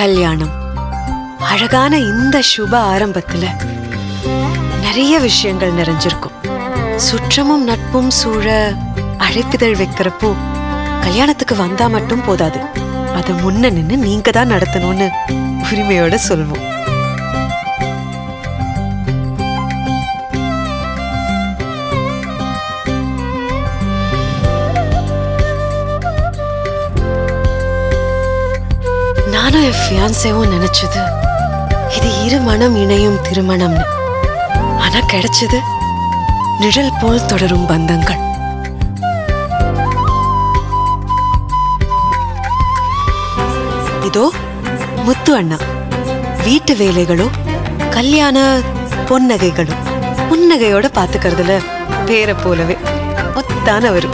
கல்யாணம். அழகான இந்த சுப ஆரம்பத்துல நிறைய விஷயங்கள் நிறைஞ்சிருக்கும். சுற்றமும் நட்பும் சூழ அழைப்பிதழ் வைக்கிறப்போ கல்யாணத்துக்கு வந்தா மட்டும் போதாது, அதை முன்ன நின்னு நீங்க தான் நடத்தணும்னு உரிமையோட சொல்வோம். நானும் என் ஃபியான்சேவும் நினைச்சது இது இரு மனம் இணையும் திருமணம்னு. ஆனா கிடைச்சது நிழல் போல் தொடரும் பந்தங்கள். இதோ முத்து அண்ணா வீட்டு வேலைகளோ கல்யாண பொன்னகைகளோ புன்னகையோட பாத்துக்கிறதுல பேரை போலவே ஒத்தானவரு.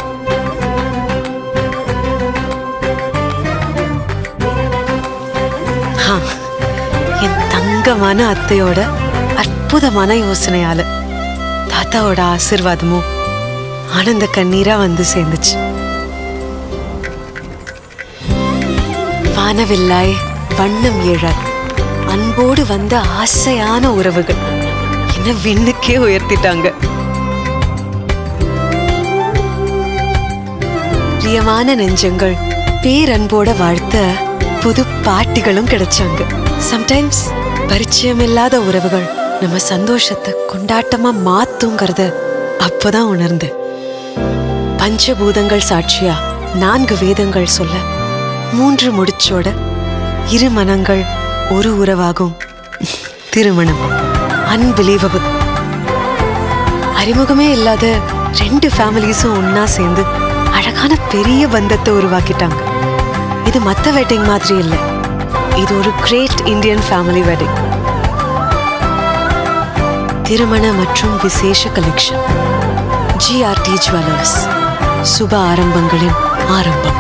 என் தங்கமான அத்தையோட அற்புதமான யோசனையால தாத்தாவோட ஆசீர்வாதமும் ஆனந்த கண்ணீரா வந்து சேர்ந்துச்சு. வானவில்லாய் வண்ணம் ஏழாய் அன்போடு வந்த ஆசையான உறவுகள் என்ன விண்ணுக்கே உயர்த்திட்டாங்க. பிரியமான நெஞ்சங்கள் பேரன்போட வாழ்த்த புது பாட்டிகளும் கிடைச்சாங்க. சம்டைம்ஸ் பரிச்சயம் இல்லாத உறவுகள் நம்ம சந்தோஷத்தை கொண்டாட்டமா மாத்துங்கிறத அப்பதான் உணர்ந்து. பஞ்சபூதங்கள் சாட்சியா 4 வேதங்கள் சொல்ல 3 முடிச்சோட இரு மனங்கள் ஒரு உறவாகும் திருமணம். அன்பிலீவபிள். அறிமுகமே இல்லாத 2 ஃபேமிலிஸும் ஒன்னா சேர்ந்து அழகான பெரிய பந்தத்தை உருவாக்கிட்டாங்க. இது மத்த வெட்டிங் மாதிரி இல்லை, இது ஒரு கிரேட் இந்தியன் ஃபேமிலி வெட்டிங். திருமண மற்றும் விசேஷ கலெக்ஷன் GRT ஜுவல்லர்ஸ். சுப ஆரம்பங்களின் ஆரம்பம்.